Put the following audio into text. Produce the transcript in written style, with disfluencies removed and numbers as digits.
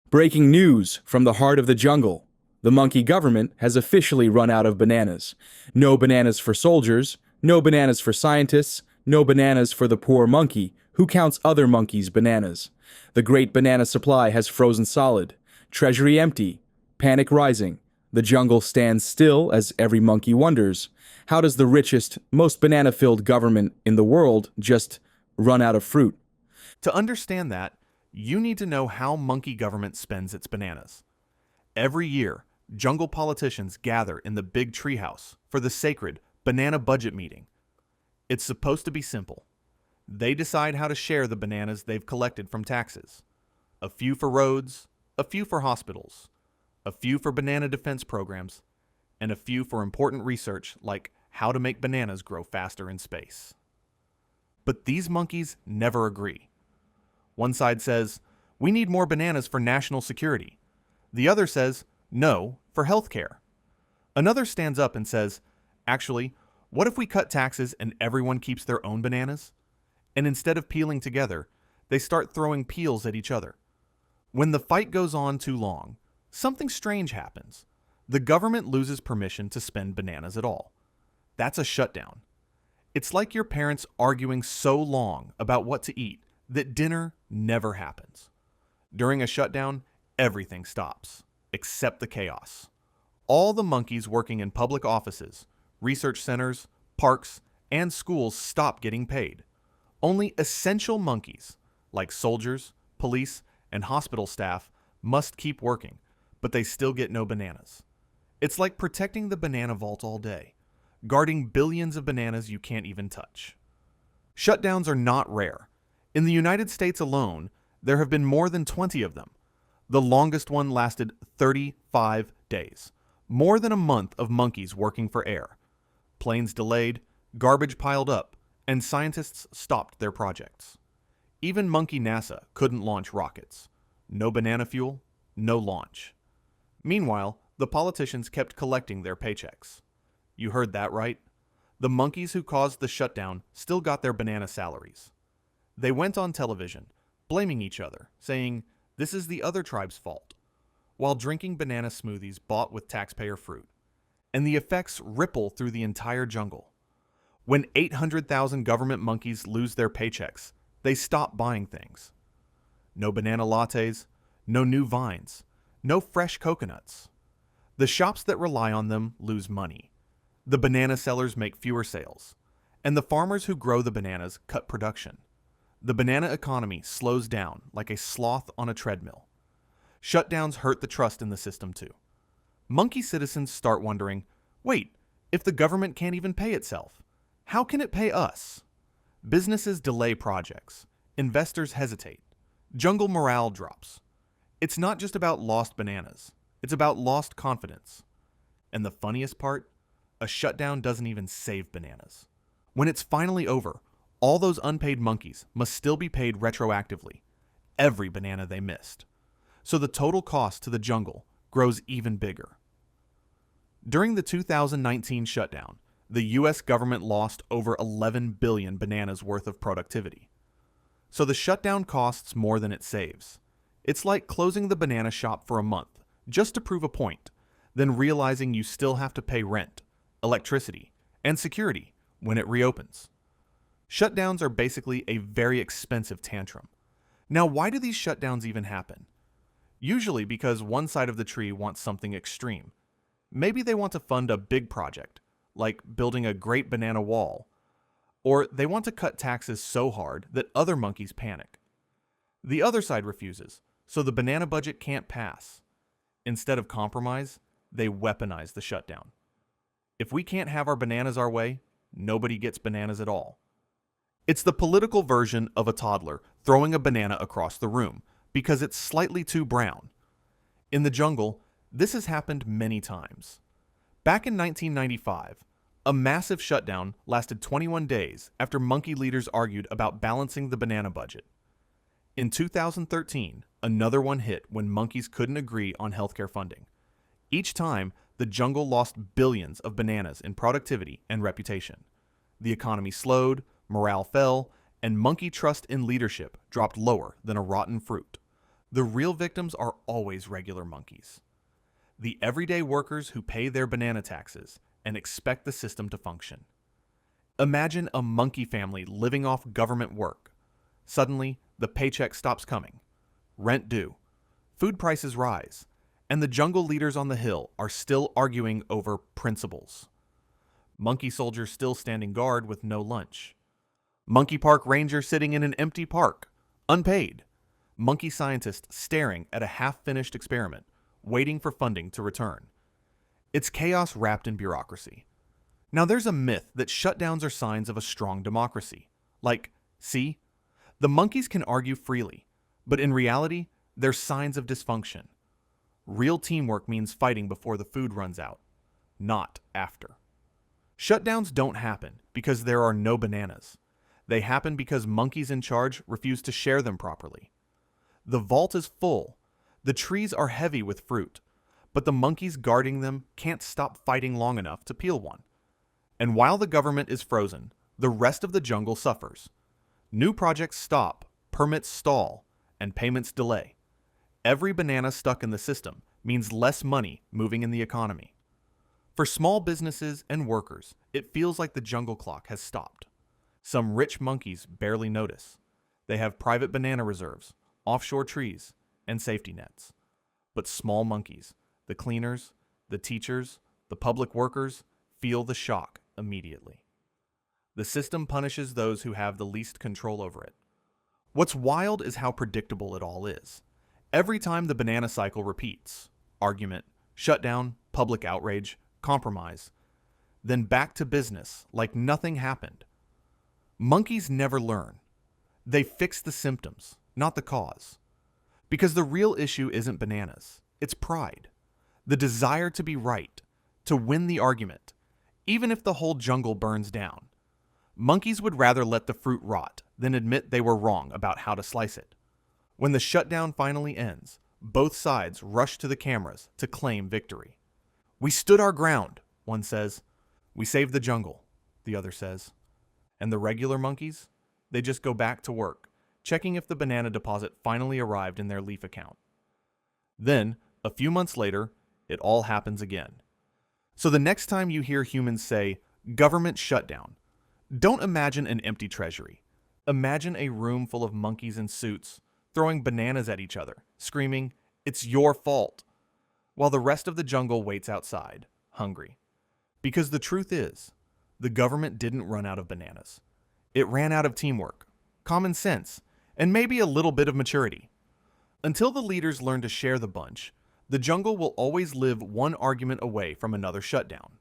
Breaking news from the heart of the jungle. The monkey government has officially run out of bananas. No bananas for soldiers, no bananas for scientists, no bananas for the poor monkey who counts other monkeys' bananas. The great banana supply has frozen solid, treasury empty, panic rising. The jungle stands still as every monkey wonders, how does the richest, most banana-filled government in the world just run out of fruit? To understand that, you need to know how monkey government spends its bananas. Every year, jungle politicians gather in the big treehouse for the sacred banana budget meeting. It's supposed to be simple. They decide how to share the bananas they've collected from taxes. A few for roads, a few for hospitals, a few for banana defense programs, and a few for important research like how to make bananas grow faster in space. But these monkeys never agree. One side says, we need more bananas for national security. The other says, no, for healthcare. Another stands up and says, actually, what if we cut taxes and everyone keeps their own bananas? And instead of peeling together, they start throwing peels at each other. When the fight goes on too long, something strange happens. The government loses permission to spend bananas at all. That's a shutdown. It's like your parents arguing so long about what to eat that dinner never happens. During a shutdown, everything stops, except the chaos. All the monkeys working in public offices, research centers, parks, and schools stop getting paid. Only essential monkeys, like soldiers, police, and hospital staff, must keep working, but they still get no bananas. It's like protecting the banana vault all day, guarding billions of bananas you can't even touch. Shutdowns are not rare. In the United States alone, there have been more than 20 of them. The longest one lasted 35 days, more than a month of monkeys working for air. Planes delayed, garbage piled up, and scientists stopped their projects. Even monkey NASA couldn't launch rockets. No banana fuel, no launch. Meanwhile, the politicians kept collecting their paychecks. You heard that right. The monkeys who caused the shutdown still got their banana salaries. They went on television, blaming each other, saying, this is the other tribe's fault, while drinking banana smoothies bought with taxpayer fruit. And the effects ripple through the entire jungle. When 800,000 government monkeys lose their paychecks, they stop buying things. No banana lattes, no new vines, no fresh coconuts. The shops that rely on them lose money. The banana sellers make fewer sales, and the farmers who grow the bananas cut production. The banana economy slows down like a sloth on a treadmill. Shutdowns hurt the trust in the system too. Monkey citizens start wondering, wait, if the government can't even pay itself, how can it pay us? Businesses delay projects. Investors hesitate. Jungle morale drops. It's not just about lost bananas. It's about lost confidence. And the funniest part? A shutdown doesn't even save bananas. When it's finally over, all those unpaid monkeys must still be paid retroactively, every banana they missed. So the total cost to the jungle grows even bigger. During the 2019 shutdown, the US government lost over 11 billion bananas worth of productivity. So the shutdown costs more than it saves. It's like closing the banana shop for a month just to prove a point, then realizing you still have to pay rent, electricity, and security when it reopens. Shutdowns are basically a very expensive tantrum. Now, why do these shutdowns even happen? Usually because one side of the tree wants something extreme. Maybe they want to fund a big project, like building a great banana wall, or they want to cut taxes so hard that other monkeys panic. The other side refuses, so the banana budget can't pass. Instead of compromise, they weaponize the shutdown. If we can't have our bananas our way, nobody gets bananas at all. It's the political version of a toddler throwing a banana across the room because it's slightly too brown. In the jungle, this has happened many times. Back in 1995, a massive shutdown lasted 21 days after monkey leaders argued about balancing the banana budget. In 2013, another one hit when monkeys couldn't agree on healthcare funding. Each time, the jungle lost billions of bananas in productivity and reputation. The economy slowed, morale fell, and monkey trust in leadership dropped lower than a rotten fruit. The real victims are always regular monkeys. The everyday workers who pay their banana taxes and expect the system to function. Imagine a monkey family living off government work. Suddenly, the paycheck stops coming. Rent due. Food prices rise. And the jungle leaders on the hill are still arguing over principles. Monkey soldiers still standing guard with no lunch. Monkey park ranger sitting in an empty park, unpaid. Monkey scientists staring at a half-finished experiment, waiting for funding to return. It's chaos wrapped in bureaucracy. Now there's a myth that shutdowns are signs of a strong democracy. Like, see, the monkeys can argue freely, but in reality, they're signs of dysfunction. Real teamwork means fighting before the food runs out, not after. Shutdowns don't happen because there are no bananas. They happen because monkeys in charge refuse to share them properly. The vault is full. The trees are heavy with fruit, but the monkeys guarding them can't stop fighting long enough to peel one. And while the government is frozen, the rest of the jungle suffers. New projects stop, permits stall, and payments delay. Every banana stuck in the system means less money moving in the economy. For small businesses and workers, it feels like the jungle clock has stopped. Some rich monkeys barely notice. They have private banana reserves, offshore trees, and safety nets. But small monkeys, the cleaners, the teachers, the public workers, feel the shock immediately. The system punishes those who have the least control over it. What's wild is how predictable it all is. Every time the banana cycle repeats, argument, shutdown, public outrage, compromise, then back to business like nothing happened. Monkeys never learn. They fix the symptoms, not the cause. Because the real issue isn't bananas, it's pride. The desire to be right, to win the argument, even if the whole jungle burns down. Monkeys would rather let the fruit rot than admit they were wrong about how to slice it. When the shutdown finally ends, both sides rush to the cameras to claim victory. "We stood our ground," one says. "We saved the jungle," the other says. And the regular monkeys? They just go back to work, checking if the banana deposit finally arrived in their leaf account. Then, a few months later, it all happens again. So the next time you hear humans say, "government shutdown," don't imagine an empty treasury. Imagine a room full of monkeys in suits, throwing bananas at each other, screaming, "It's your fault," while the rest of the jungle waits outside, hungry. Because the truth is, the government didn't run out of bananas. It ran out of teamwork, common sense, and maybe a little bit of maturity. Until the leaders learn to share the bunch, the jungle will always live one argument away from another shutdown.